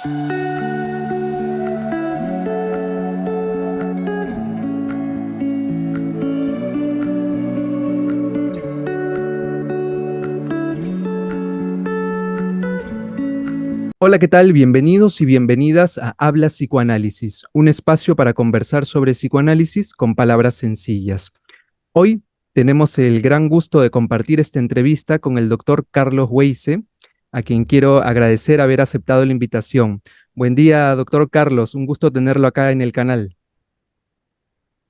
Hola, ¿qué tal? Bienvenidos y bienvenidas a Habla Psicoanálisis, un espacio para conversar sobre psicoanálisis con palabras sencillas. Hoy tenemos el gran gusto de compartir esta entrevista con el doctor Carlos Weise, a quien quiero agradecer haber aceptado la invitación. Buen día, doctor Carlos, un gusto tenerlo acá en el canal.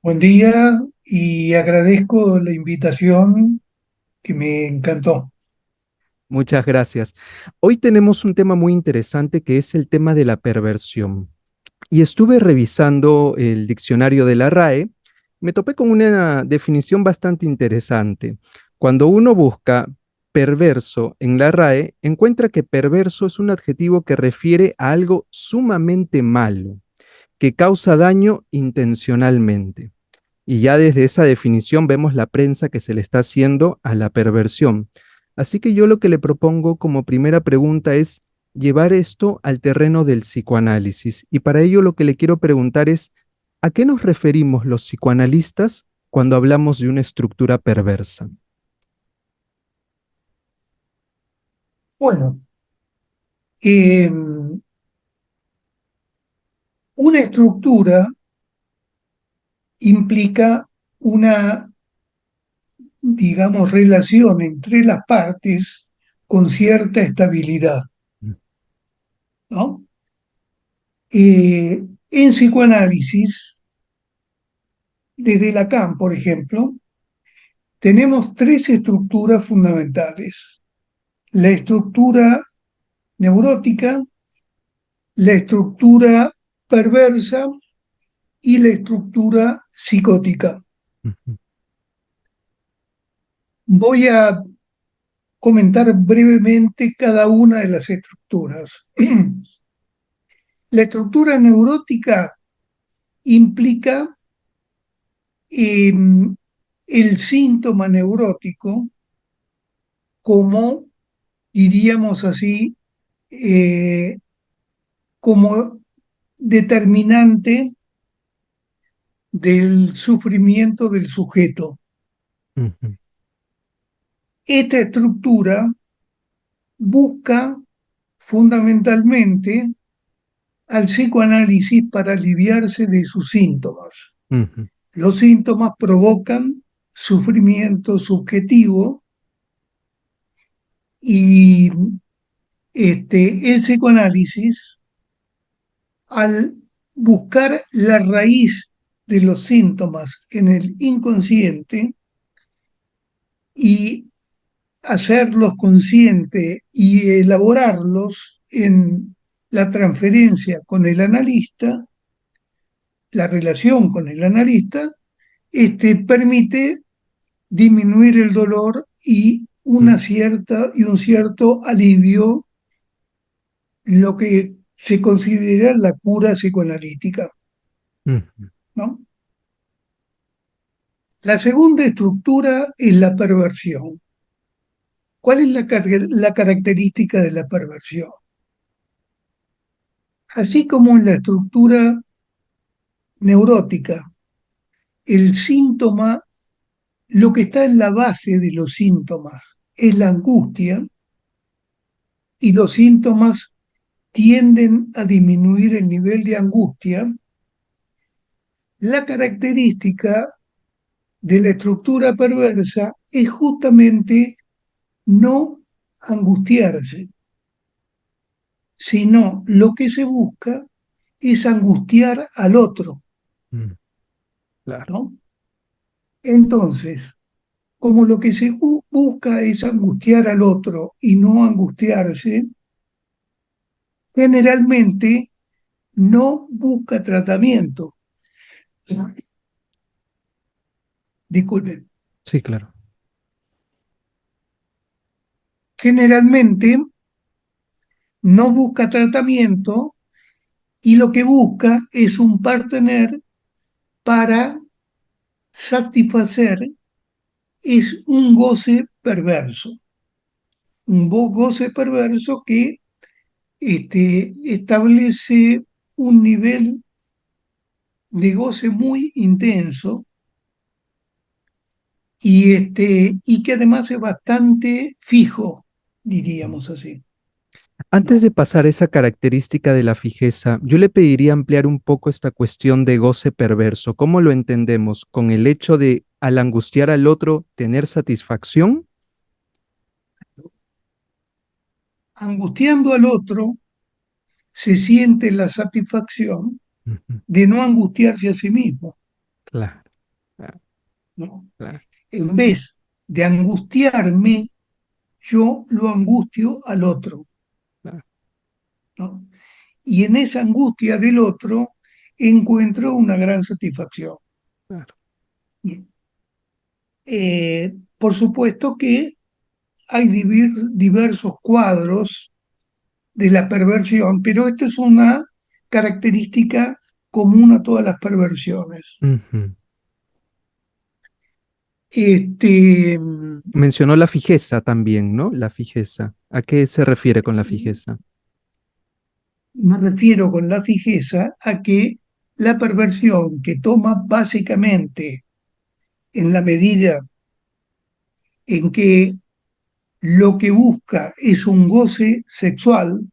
Buen día y agradezco la invitación que me encantó. Muchas gracias. Hoy tenemos un tema muy interesante que es el tema de la perversión. Y estuve revisando el diccionario de la RAE, me topé con una definición bastante interesante. Cuando uno busca perverso en la RAE, encuentra que perverso es un adjetivo que refiere a algo sumamente malo, que causa daño intencionalmente. Y ya desde esa definición vemos la prensa que se le está haciendo a la perversión. Así que yo lo que le propongo como primera pregunta es llevar esto al terreno del psicoanálisis. Y para ello lo que le quiero preguntar es, ¿a qué nos referimos los psicoanalistas cuando hablamos de una estructura perversa? Bueno, eh, una estructura implica una, digamos, relación entre las partes con cierta estabilidad, ¿no? En psicoanálisis, desde Lacan, por ejemplo, tenemos tres estructuras fundamentales: la estructura neurótica, la estructura perversa y la estructura psicótica. Ujú. Voy a comentar brevemente cada una de las estructuras. La estructura neurótica implica eh, el síntoma neurótico como, diríamos así, eh, como determinante del sufrimiento del sujeto. Ujú. Esta estructura busca fundamentalmente al psicoanálisis para aliviarse de sus síntomas. Ujú. Los síntomas provocan sufrimiento subjetivo y el psicoanálisis, al buscar la raíz de los síntomas en el inconsciente y hacerlos conscientes y elaborarlos en la transferencia con el analista, la relación con el analista, permite disminuir el dolor y un cierto alivio, lo que se considera la cura psicoanalítica, Ujú. ¿no? La segunda estructura es la perversión. ¿Cuál es la característica de la perversión? Así como en la estructura neurótica, el síntoma, lo que está en la base de los síntomas es la angustia, y los síntomas tienden a disminuir el nivel de angustia. La característica de la estructura perversa es justamente no angustiarse, sino lo que se busca es angustiar al otro, Mm. Claro. ¿no? Entonces, como lo que se busca es angustiar al otro y no angustiarse, generalmente no busca tratamiento. Disculpen. Sí, claro. Generalmente no busca tratamiento y lo que busca es un partener para satisfacer, es un goce perverso, un goce perverso que establece un nivel de goce muy intenso y que además es bastante fijo, diríamos así, Antes de ¿no? pasar a esa característica de la fijeza, yo le pediría ampliar un poco esta cuestión de goce perverso. ¿Cómo lo entendemos? ¿Con el hecho de al angustiar al otro tener satisfacción? Angustiando al otro se siente la satisfacción Ujú. de no angustiarse a sí mismo, Claro, claro, ¿no? claro, En vez de angustiarme, yo lo angustio al otro, claro, ¿no? Y en esa angustia del otro encuentro una gran satisfacción. claro. Por supuesto que hay diversos cuadros de la perversión, pero esto es una característica común a todas las perversiones. Ujú. Este, Mencionó la fijeza también, ¿no? La fijeza. ¿A qué se refiere con la fijeza? Me refiero con la fijeza a que la perversión que toma básicamente en la medida en que lo que busca es un goce sexual,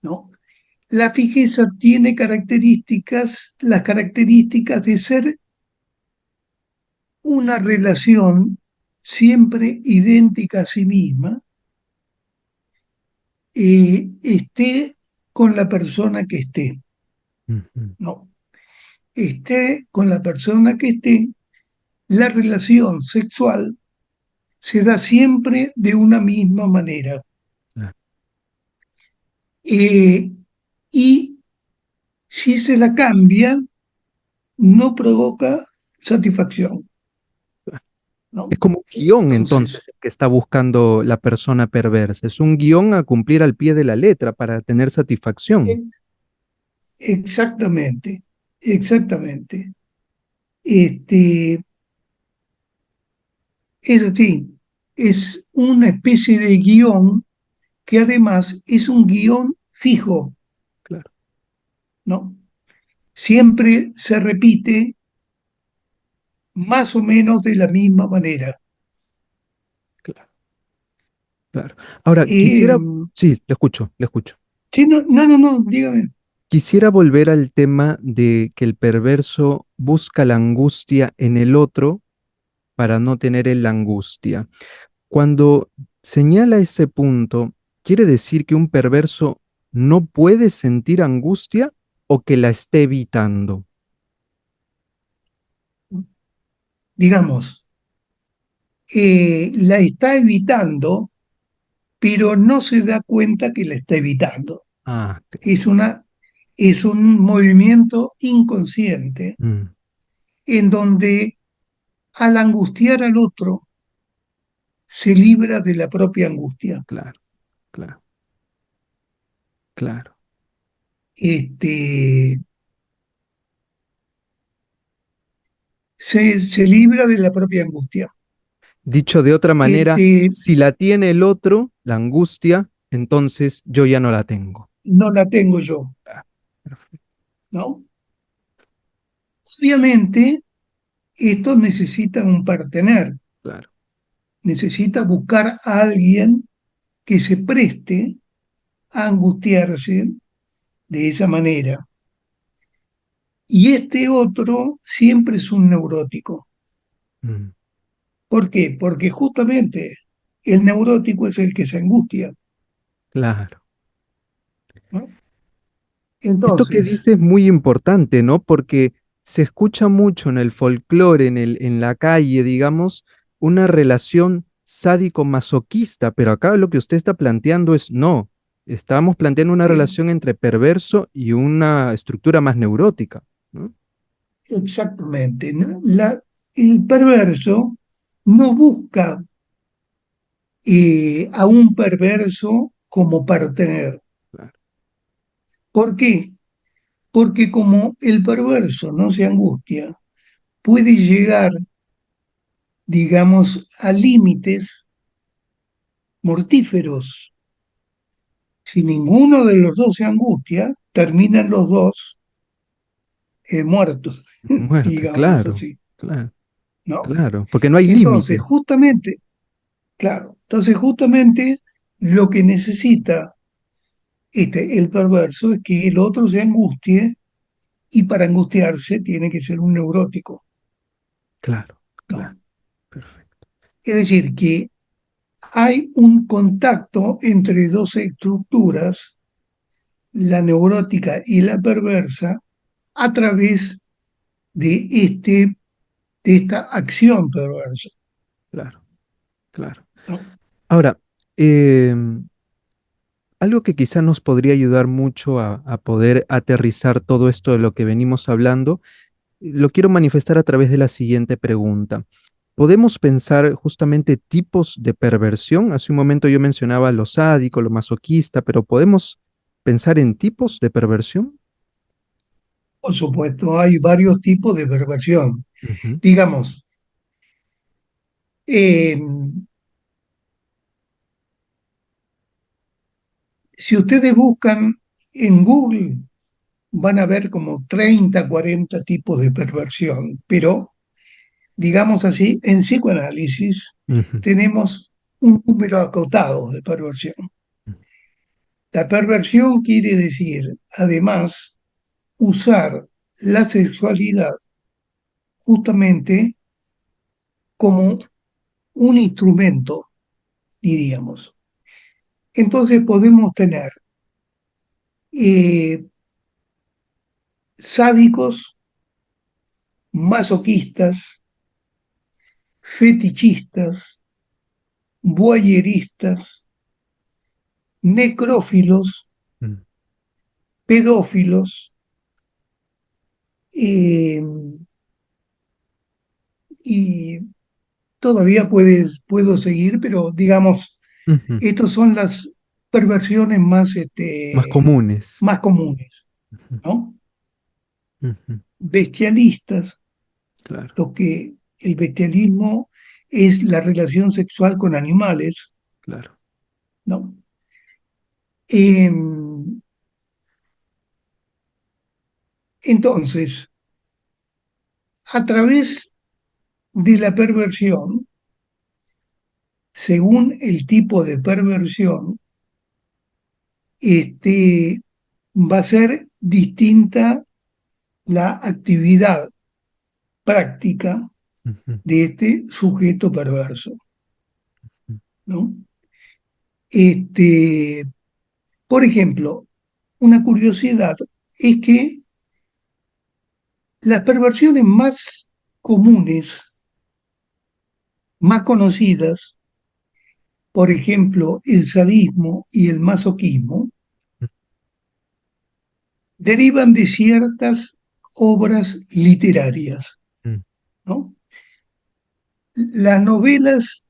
¿no? La fijeza tiene las características de ser una relación siempre idéntica a sí misma, esté con la persona que esté, Ujú. ¿no? Esté con la persona que esté, la relación sexual se da siempre de una misma manera. Claro, Eh, y si se la cambia, no provoca satisfacción, claro. ¿no? Es como un guión Entonces, entonces el que está buscando la persona perversa. Es un guión a cumplir al pie de la letra para tener satisfacción. eh, exactamente, exactamente. Este, es así, es una especie de guión que además es un guión fijo, Claro, ¿no? Siempre se repite más o menos de la misma manera. claro, claro. Ahora, Eh, sí, le escucho, le escucho. sí, no, no, no, no, dígame. Quisiera volver al tema de que el perverso busca la angustia en el otro para no tener él la angustia. Cuando señala ese punto, ¿quiere decir que un perverso no puede sentir angustia o que la esté evitando? Digamos, la está evitando, pero no se da cuenta que la está evitando. Ah, ok. Es una, es un movimiento inconsciente Mm, en donde al angustiar al otro se libra de la propia angustia. claro, claro, claro. Este, se libra de la propia angustia. Dicho de otra manera, Este, si la tiene el otro, la angustia, entonces yo ya no la tengo. no la tengo yo, Ah, perfecto, ¿no? Obviamente, esto necesita un partener, claro, necesita buscar a alguien que se preste a angustiarse de esa manera. Y este otro siempre es un neurótico. mm, ¿Por qué? Porque justamente el neurótico es el que se angustia, claro. ¿no? Esto que Entonces, dice es muy importante, ¿no? Porque se escucha mucho en el folclore, en la calle, digamos, una relación sádico-masoquista, pero acá lo que usted está planteando es no. Estamos planteando una eh, relación entre perverso y una estructura más neurótica, ¿no? exactamente, ¿no? El perverso no busca a un perverso como partener. Claro, ¿Por qué? Porque como el perverso no se angustia, puede llegar, digamos, a límites mortíferos, Si ninguno de los dos se angustia, terminan los dos muertos, Muerte, digamos claro, así, claro, ¿no? claro, porque no hay Entonces, límite. justamente, claro, entonces justamente lo que necesita el perverso es que el otro se angustie y para angustiarse tiene que ser un neurótico, Claro, claro, ¿no? perfecto. Es decir, que hay un contacto entre dos estructuras, la neurótica y la perversa, a través de, de esta acción perversa, Claro, claro. ¿no? Ahora, algo que quizá nos podría ayudar mucho a poder aterrizar todo esto de lo que venimos hablando, lo quiero manifestar a través de la siguiente pregunta. ¿Podemos pensar justamente tipos de perversión? Hace un momento yo mencionaba lo sádico, lo masoquista, pero ¿podemos pensar en tipos de perversión? Por supuesto, hay varios tipos de perversión. Ujú, Digamos, eh, si ustedes buscan en Google, van a ver como 30, 40 tipos de perversión, pero digamos así, en psicoanálisis ujú, tenemos un número acotado de perversión. La perversión quiere decir, además, usar la sexualidad justamente como un instrumento, diríamos. Entonces podemos tener eh, sádicos, masoquistas, fetichistas, voyeristas, necrófilos, mm, pedófilos, eh, y todavía puedo seguir, pero digamos, ujú. estas son las perversiones más, Más comunes. más comunes, Ujú, ¿no? ujú, Bestialistas, claro, lo que el bestialismo es la relación sexual con animales, claro. ¿no? Eh, entonces, a través de la perversión, según el tipo de perversión, este, va a ser distinta la actividad práctica Ujú, de este sujeto perverso, ujú, ¿no? Este, por ejemplo, una curiosidad es que las perversiones más comunes, más conocidas, por ejemplo, el sadismo y el masoquismo, derivan de ciertas obras literarias, ujú, ¿no? Las novelas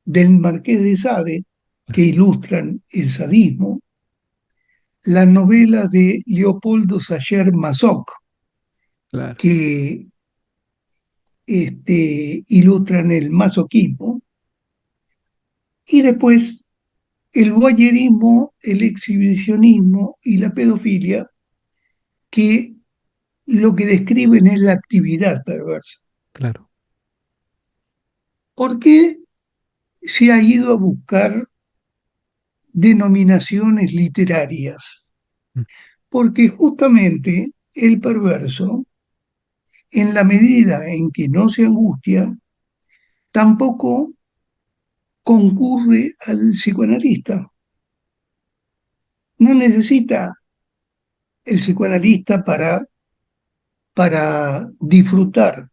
del Marqués de Sade, que ilustran el sadismo, las novelas de Leopoldo Sacher Masoch, claro, que ilustran el masoquismo, y después el voyerismo, el exhibicionismo y la pedofilia, que lo que describen es la actividad perversa. claro. ¿Por qué se ha ido a buscar denominaciones literarias? Mm, Porque justamente el perverso, en la medida en que no se angustia, tampoco concurre al psicoanalista. No necesita el psicoanalista para disfrutar,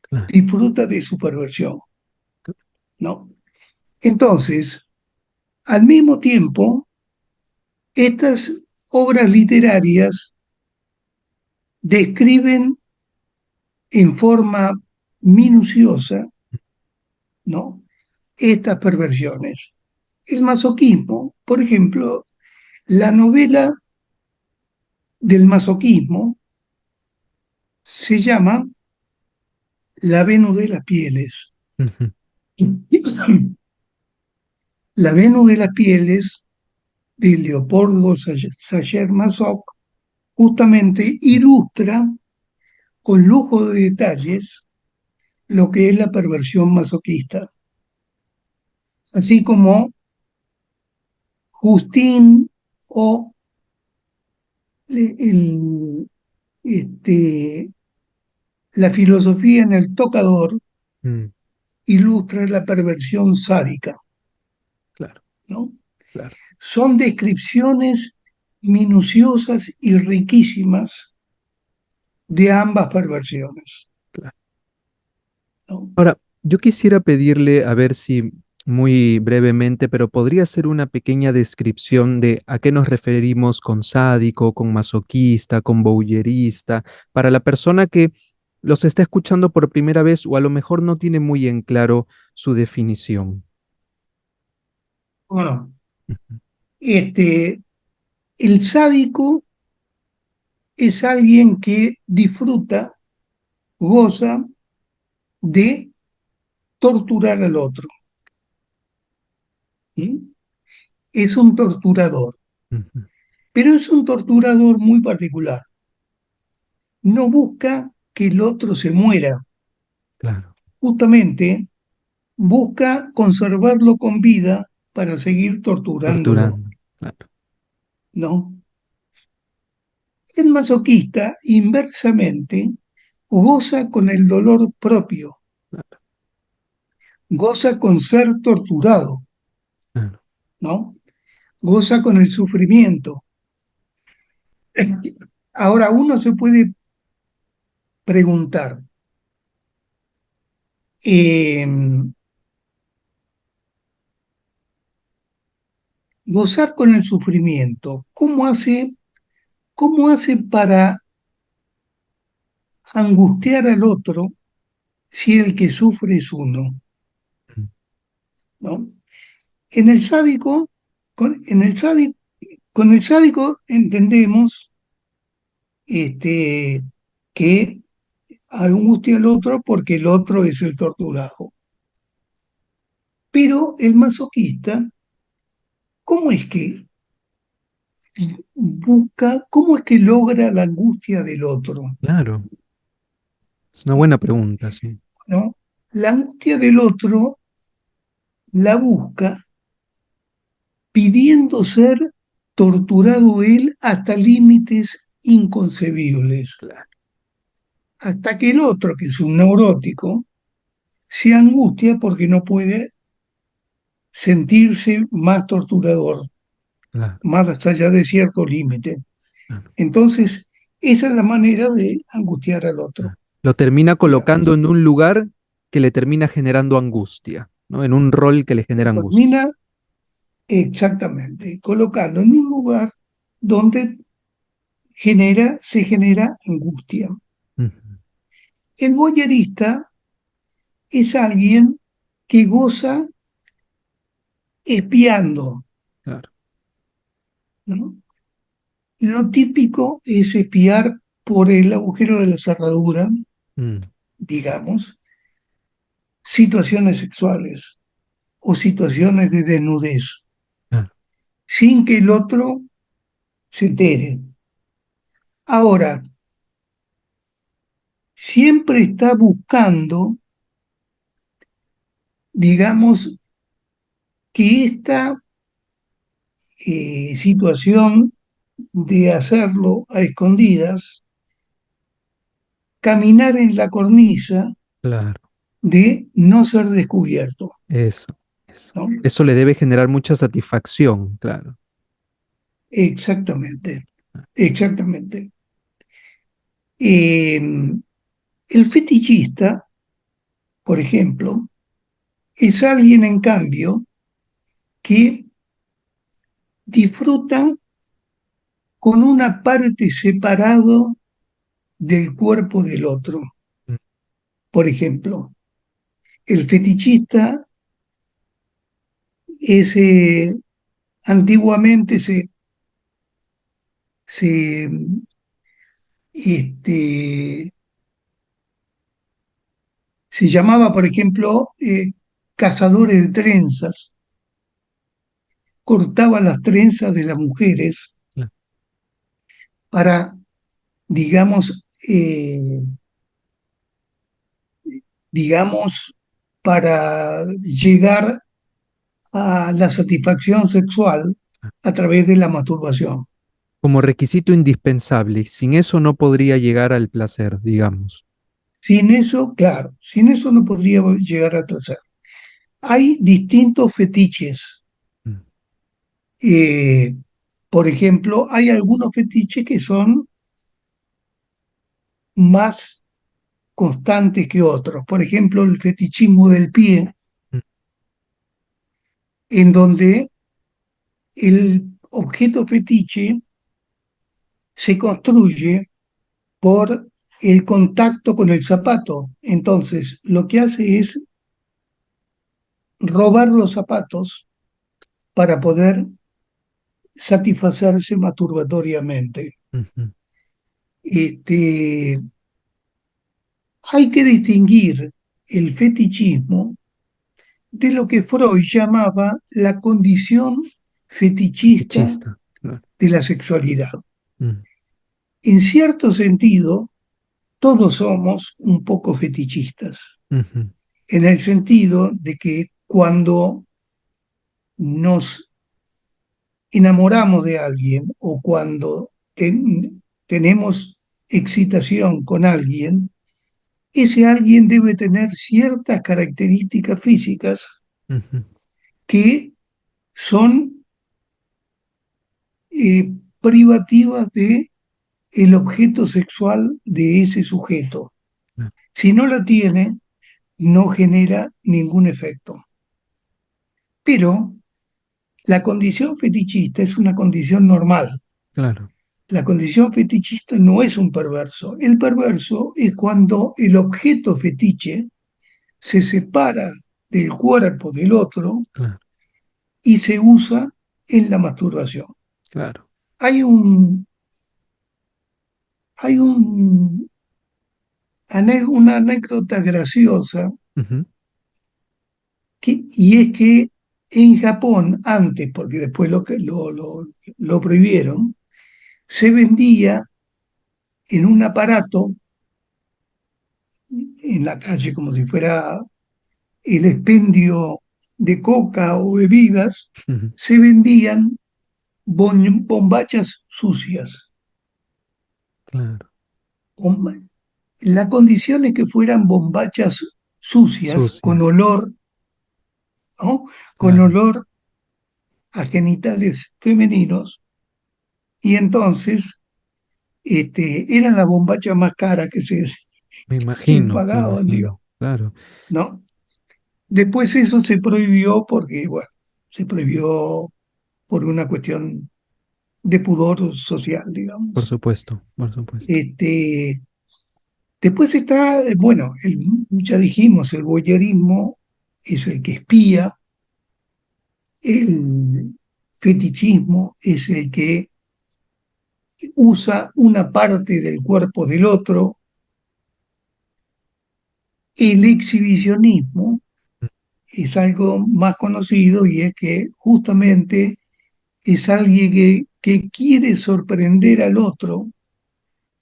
claro, disfruta de su perversión, ¿no? Entonces, al mismo tiempo, estas obras literarias describen en forma minuciosa, ¿no? Estas perversiones. El masoquismo, por ejemplo, la novela del masoquismo se llama La Venus de las Pieles. ujú, La Venus de las Pieles de Leopoldo Sayer Masoch justamente ilustra con lujo de detalles lo que es la perversión masoquista, así como Justin o el, este, la filosofía en el tocador Mm, ilustra la perversión sádica, claro, ¿no? claro, Son descripciones minuciosas y riquísimas de ambas perversiones, claro. ¿no? Ahora, yo quisiera pedirle, a ver si muy brevemente, pero podría ser una pequeña descripción de a qué nos referimos con sádico, con masoquista, con voyerista, para la persona que los está escuchando por primera vez o a lo mejor no tiene muy en claro su definición. Bueno, Ujú. este, el sádico es alguien que disfruta, goza de torturar al otro, ¿sí? Es un torturador, Ujú. pero es un torturador muy particular. No busca que el otro se muera, Claro, justamente busca conservarlo con vida para seguir torturándolo, torturando, claro, ¿no? El masoquista, inversamente, goza con el dolor propio, claro, goza con ser torturado, claro. ¿no? Goza con el sufrimiento. Ahora uno se puede preguntar, eh, gozar con el sufrimiento, cómo hace para angustiar al otro si el que sufre es uno, Mm, ¿no? En el sádico, en el sádico, con el sádico entendemos este, que angustia al otro porque el otro es el torturado. Pero el masoquista, ¿cómo es que cómo es que logra la angustia del otro? claro, es una buena pregunta, sí. ¿No? La angustia del otro la busca pidiendo ser torturado él hasta límites inconcebibles, Claro, hasta que el otro, que es un neurótico, se angustia porque no puede sentirse más torturador, claro, más allá de cierto límite. claro, Entonces, esa es la manera de angustiar al otro, claro. Lo termina colocando digamos. en un lugar que le termina generando angustia, ¿no? En un rol que le Lo genera angustia. termina exactamente colocando en un lugar donde se genera angustia. Ujú. El voyerista es alguien que goza espiando, Claro. ¿no? Lo típico es espiar por el agujero de la cerradura, Mm, digamos, situaciones sexuales o situaciones de desnudez, claro, sin que el otro se entere. Ahora, siempre está buscando, digamos, que esta situación de hacerlo a escondidas, caminar en la cornisa claro. de no ser descubierto, Eso, eso. ¿no? Eso le debe generar mucha satisfacción, claro. Exactamente, exactamente. Eh, el fetichista, por ejemplo, es alguien, en cambio, que disfruta con una parte separado del cuerpo del otro. Mm, Por ejemplo, el fetichista es, antiguamente se, este, se llamaba, por ejemplo, cazadores de trenzas, cortaba las trenzas de las mujeres Claro. para, digamos, digamos, para llegar a la satisfacción sexual a través de la masturbación. Como requisito indispensable. Sin eso no podría llegar al placer, digamos. Sin eso, claro, sin eso no podría llegar al placer. Hay distintos fetiches. Mm, Eh, por ejemplo, hay algunos fetiches que son más constantes que otros. Por ejemplo, el fetichismo del pie, mm, en donde el objeto fetiche se construye por el contacto con el zapato. Entonces, lo que hace es robar los zapatos para poder satisfacerse masturbatoriamente. ujú. Este, hay que distinguir el fetichismo de lo que Freud llamaba la condición fetichista Fetichista. Claro. de la sexualidad. Mm, En cierto sentido, todos somos un poco fetichistas, ujú. en el sentido de que cuando nos enamoramos de alguien o cuando tenemos excitación con alguien, ese alguien debe tener ciertas características físicas Ujú. que son privativas de el objeto sexual de ese sujeto. Claro, Si no la tiene, no genera ningún efecto. Pero la condición fetichista es una condición normal. claro, La condición fetichista no es un perverso. El perverso es cuando el objeto fetiche se separa del cuerpo del otro claro, y se usa en la masturbación. claro. Hay un, hay un, una anécdota graciosa Ujú, y es que en Japón, antes, porque después lo prohibieron, se vendía en un aparato en la calle como si fuera el expendio de coca o bebidas, ujú. se vendían bombachas sucias. Claro. La condición es que fueran bombachas sucias, con Sucias. olor, ¿no? Con Claro. olor a genitales femeninos, y entonces eran las bombachas más caras se Me pagaban, digo, imagino. Claro. ¿no? Después eso se prohibió porque, bueno, se prohibió por una cuestión de pudor social, Por digamos. supuesto, por supuesto. Este, después está, bueno, ya dijimos, el voyerismo es el que espía, el fetichismo es el que usa una parte del cuerpo del otro, el exhibicionismo es algo más conocido y es que justamente es alguien que quiere sorprender al otro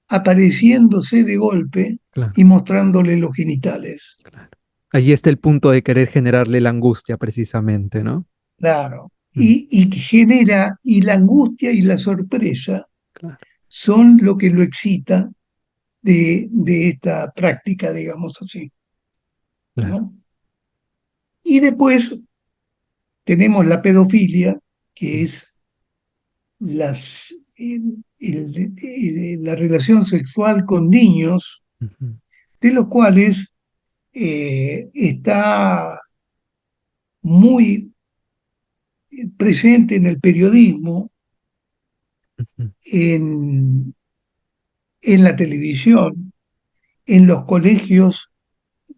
apareciéndose de golpe Claro, y mostrándole los genitales. claro. Allí está el punto de querer generarle la angustia, precisamente, ¿no? Claro. Mm, Y genera, y la angustia y la sorpresa claro, son lo que lo excita de esta práctica, digamos así, claro. ¿no? Y después tenemos la pedofilia, que Mm, es la relación sexual con niños, ujú, de los cuales está muy presente en el periodismo, ujú. en, en la televisión, en los colegios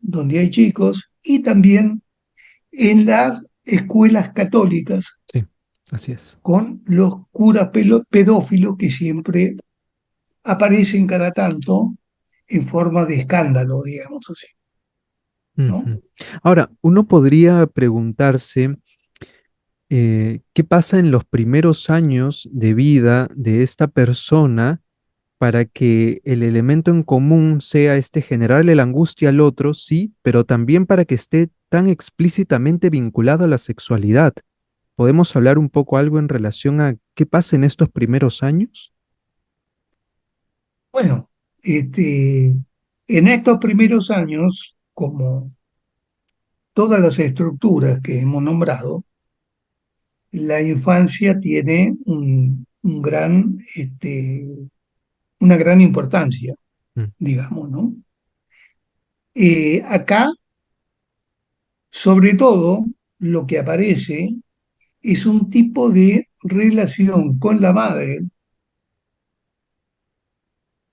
donde hay chicos y también en las escuelas católicas Sí, así es. con los curas pedófilos que siempre aparecen cada tanto en forma de escándalo, digamos así, ¿no? Ujú. Ahora, uno podría preguntarse, ¿Qué pasa en los primeros años de vida de esta persona para que el elemento en común sea este generarle la angustia al otro, sí, pero también para que esté tan explícitamente vinculado a la sexualidad? ¿Podemos hablar un poco algo en relación a qué pasa en estos primeros años? Bueno, en estos primeros años, como todas las estructuras que hemos nombrado, la infancia tiene una gran importancia, Mm, digamos, ¿no? Acá, sobre todo, lo que aparece es un tipo de relación con la madre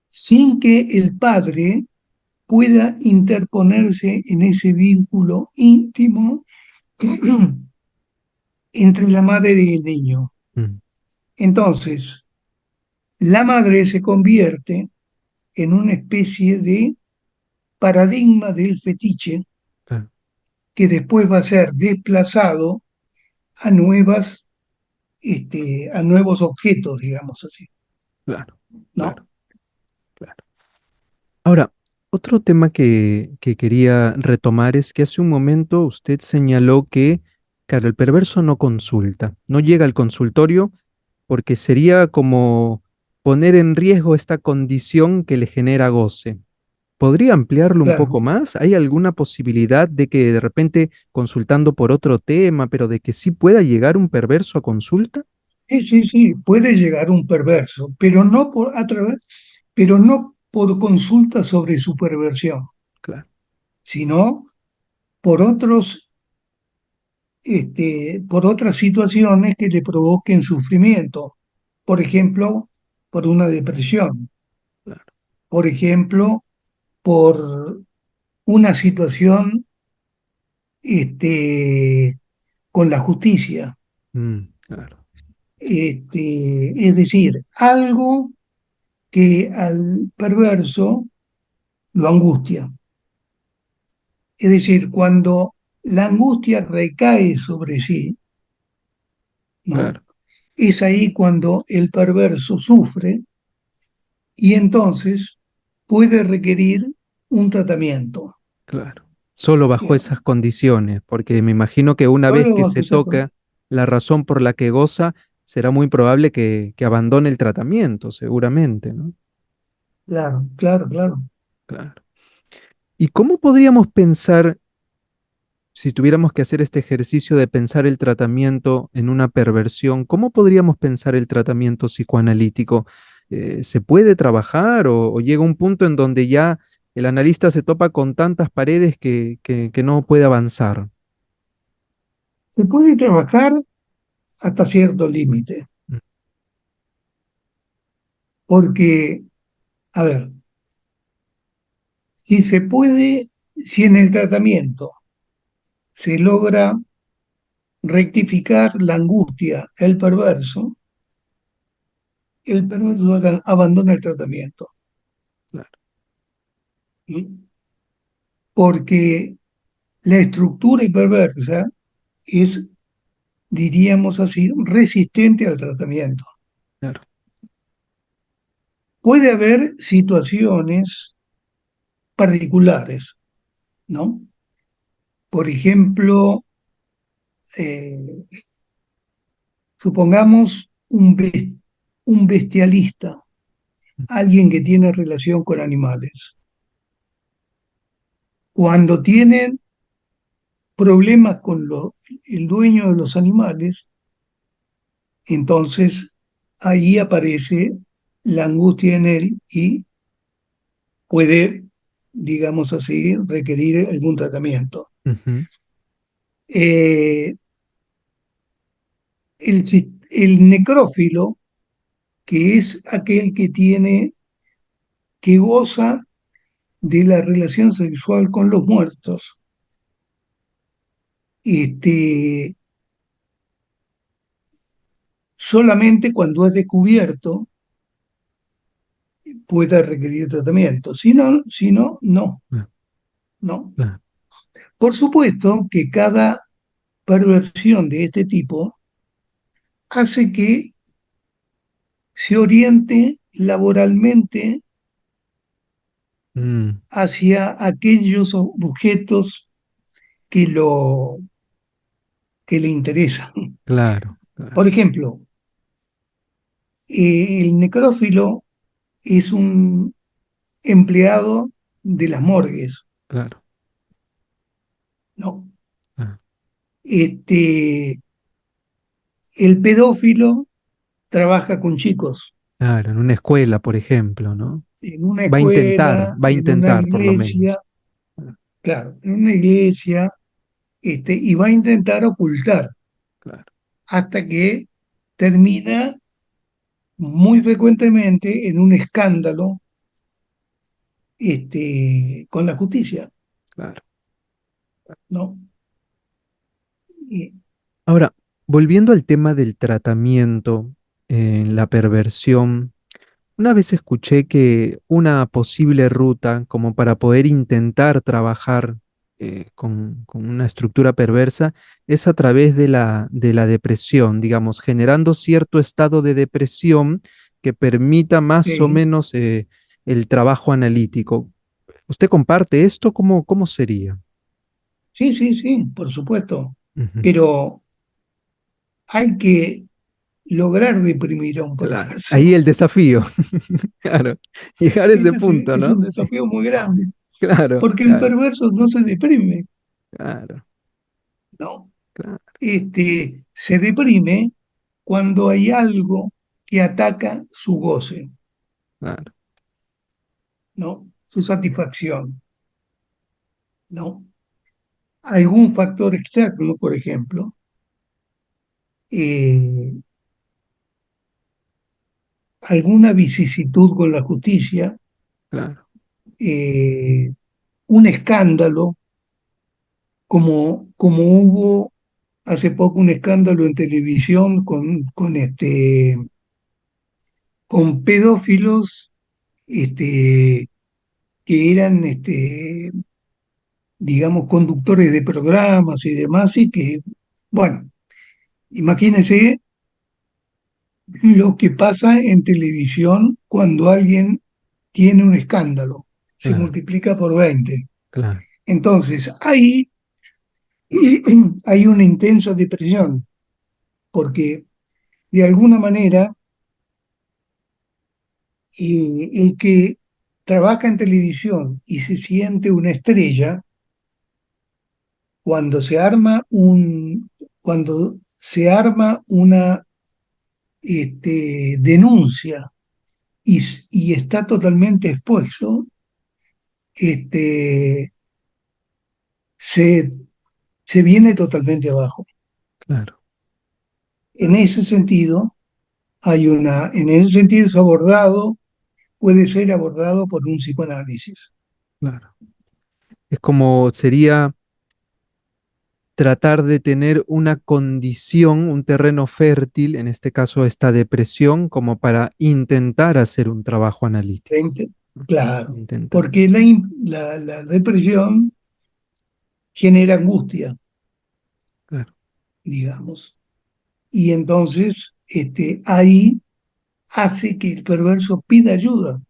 sin que el padre pueda interponerse en ese vínculo íntimo entre la madre y el niño. mm, Entonces, la madre se convierte en una especie de paradigma del fetiche claro, que después va a ser desplazado a a nuevos objetos, digamos así, claro, claro, ¿no? claro. Ahora, otro tema que quería retomar es que hace un momento usted señaló que, claro, el perverso no consulta, no llega al consultorio porque sería como poner en riesgo esta condición que le genera goce. ¿Podría ampliarlo un Claro. poco más? ¿Hay alguna posibilidad de que de repente consultando por otro tema, pero de que sí pueda llegar un perverso a consulta? Sí, sí, sí, puede llegar un perverso, pero no por consulta sobre su perversión, Claro, sino por por otras situaciones que le provoquen sufrimiento. Por ejemplo, por una depresión, claro. por ejemplo, por una situación con la justicia. Claro, Es decir, algo que al perverso lo angustia. Es decir, cuando la angustia recae sobre sí, ¿no? claro, Es ahí cuando el perverso sufre y entonces puede requerir un tratamiento, claro. Solo bajo esas digamos. condiciones, porque me imagino que una vez Solo que bajo se esa toca la razón por la que goza, será muy probable que abandone el tratamiento, seguramente, ¿no? Claro, claro, claro. Claro. ¿Y cómo podríamos pensar, si tuviéramos que hacer este ejercicio de pensar el tratamiento en una perversión, cómo podríamos pensar el tratamiento psicoanalítico? ¿Se puede trabajar o llega un punto en donde ya el analista se topa con tantas paredes que no puede avanzar? Se puede trabajar hasta cierto límite, Mm, porque, a ver, si se puede, si en el tratamiento se logra rectificar la angustia, el perverso abandona el tratamiento. claro, ¿Sí? Porque la estructura hiperversa es, diríamos así, resistente al tratamiento. claro, Puede haber situaciones particulares, ¿no? Por ejemplo, eh, supongamos un bestialista, alguien que tiene relación con animales. Cuando tienen problemas con el dueño de los animales, entonces ahí aparece la angustia en él y puede, digamos así, requerir algún tratamiento. ujú, Eh, el necrófilo, que es aquel que goza de la relación sexual con los muertos, este, solamente cuando es descubierto puede requerir tratamiento. Si no, no, claro, no. claro, Por supuesto que cada perversión de este tipo hace que se oriente laboralmente Mm, hacia aquellos objetos que, que le interesan. claro, Por claro, ejemplo, el necrófilo es un empleado de las morgues, claro, ¿no? ah, Este, el pedófilo trabaja con chicos claro, en una escuela, por ejemplo, ¿no? en una escuela, Va a en una intentar por lo iglesia, menos. Ah, claro, en una iglesia, y va a intentar ocultar claro, hasta que termina muy frecuentemente en un escándalo con la justicia, claro. ¿no? Y- Ahora, volviendo al tema del tratamiento en la perversión, una vez escuché que una posible ruta como para poder intentar trabajar con una estructura perversa es a través de la depresión, digamos, generando cierto estado de depresión que permita más o sí, menos el trabajo analítico. ¿Usted comparte esto? Cómo sería? sí, sí, sí, por supuesto, Ujú. pero hay que lograr deprimir a un Claro, ahí perverso. el desafío, claro, llegar a ese Ese punto, es ¿no? un desafío muy grande, Claro, porque el claro, perverso no se deprime, claro, ¿no? claro, Se deprime cuando hay algo que ataca su goce, claro, ¿no? Su satisfacción, ¿no? Algún factor externo, por ejemplo, eh, alguna vicisitud con la justicia, claro, eh, un escándalo, como hubo hace poco un escándalo en televisión con pedófilos que eran, digamos, conductores de programas y demás, y que, bueno, imagínense lo que pasa en televisión cuando alguien tiene un escándalo, se claro, multiplica por 20. claro, Entonces, ahí hay una intensa depresión, porque de alguna manera el que trabaja en televisión y se siente una estrella, cuando se arma cuando se arma una denuncia y está totalmente expuesto, este, se, se viene totalmente abajo. claro, En ese sentido, en ese sentido es abordado, puede ser abordado por un psicoanálisis. claro. Es como sería tratar de tener una condición, un terreno fértil, en este caso esta depresión, como para intentar hacer un trabajo analítico, Frente- ¿no? Claro, Intentar. porque la depresión genera angustia, Claro, digamos, y entonces ahí hace que el perverso pida ayuda.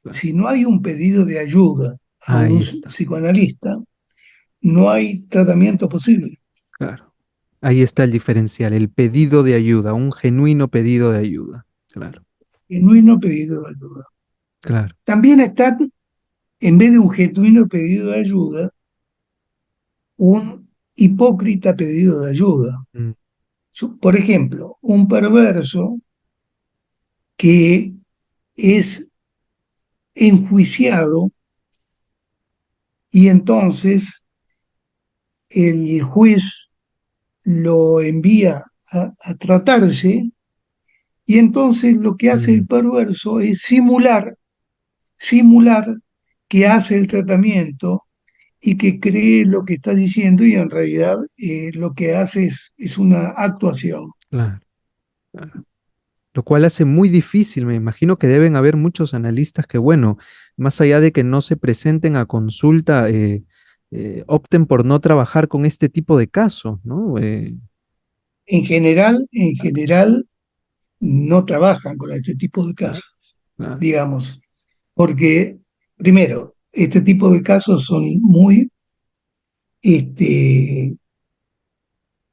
claro. Si no hay un pedido de ayuda a un Ahí está, psicoanalista, no hay tratamiento posible. claro. Ahí está el diferencial, el pedido de ayuda, un genuino pedido de ayuda. Claro, Genuino pedido de ayuda. claro. También está, en vez de un genuino pedido de ayuda, un hipócrita pedido de ayuda. Mm, Por ejemplo, un perverso que es enjuiciado y entonces el juez lo envía a tratarse, y entonces lo que hace el mm, perverso es simular que hace el tratamiento y que cree lo que está diciendo, y en realidad lo que hace es una actuación. claro, claro. Lo cual hace muy difícil, me imagino que deben haber muchos analistas que, bueno, más allá de que no se presenten a consulta, opten por no trabajar con este tipo de casos, ¿no? en general, no trabajan con este tipo de Claro, casos, claro. digamos, porque, primero, este tipo de casos son muy, este,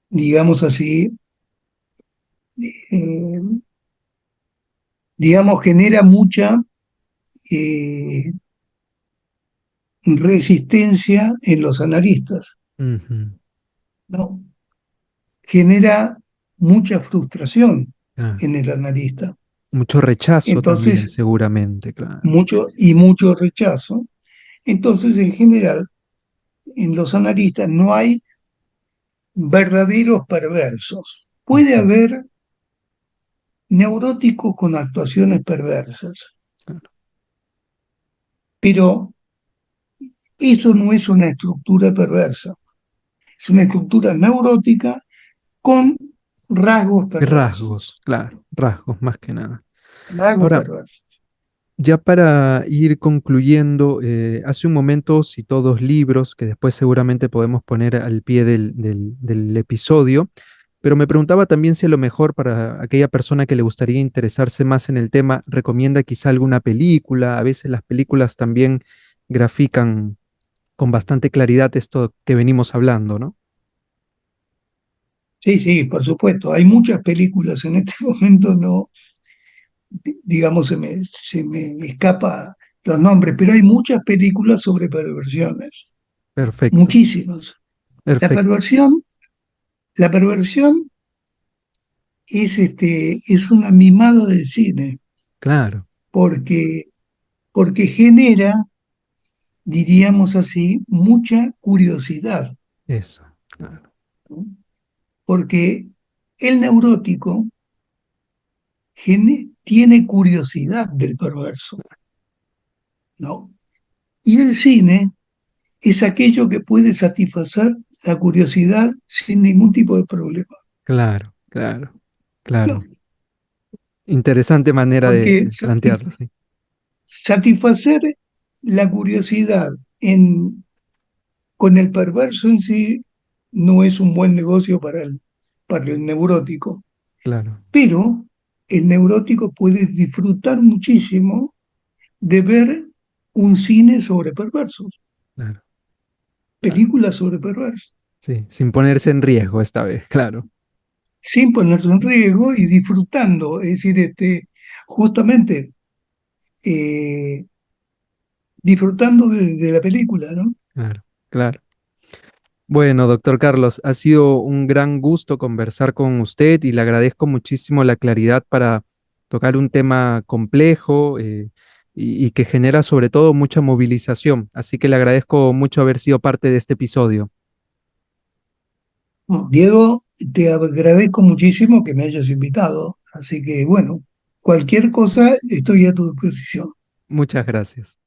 digamos así, eh, digamos, genera mucha eh, resistencia en los analistas, Ujú, ¿no? Genera mucha frustración claro. en el analista. Mucho rechazo también, Entonces, seguramente, claro. mucho rechazo. Entonces, en general, en los analistas no hay verdaderos perversos. Puede Ujú, haber neuróticos con actuaciones perversas, claro. pero eso no es una estructura perversa, es una estructura neurótica con rasgos perversos, Rasgos, claro, rasgos más que nada. rasgos Ahora, perversos. ya para ir concluyendo, hace un momento citó dos libros que después seguramente podemos poner al pie del episodio, pero me preguntaba también si a lo mejor para aquella persona que le gustaría interesarse más en el tema, recomienda quizá alguna película. A veces las películas también grafican con bastante claridad esto que venimos hablando, ¿no? Sí, sí, por supuesto. Hay muchas películas en este momento, no, digamos, se me escapa los nombres, pero hay muchas películas sobre perversiones, Perfecto, muchísimas. La perfecto, perversión, la perversión es una mimada del cine, claro, porque, porque genera, diríamos así, mucha curiosidad, eso, claro, ¿no? Porque el neurótico tiene curiosidad del perverso, ¿no? Y el cine es aquello que puede satisfacer la curiosidad sin ningún tipo de problema, claro, claro, ¿no? claro. Interesante manera Porque de plantearlo, sí. satisfacer la curiosidad con el perverso en sí no es un buen negocio para el neurótico, Claro, pero el neurótico puede disfrutar muchísimo de ver un cine sobre perversos, claro, claro. películas sobre perversos, Sí, sin ponerse en riesgo esta vez, claro, sin ponerse en riesgo y disfrutando, es decir, justamente eh, disfrutando de la película, ¿no? claro, claro. Bueno, doctor Carlos, ha sido un gran gusto conversar con usted y le agradezco muchísimo la claridad para tocar un tema complejo y que genera sobre todo mucha movilización. Así que le agradezco mucho haber sido parte de este episodio. Bueno, Diego, te agradezco muchísimo que me hayas invitado, así que bueno, cualquier cosa estoy a tu disposición. Muchas gracias.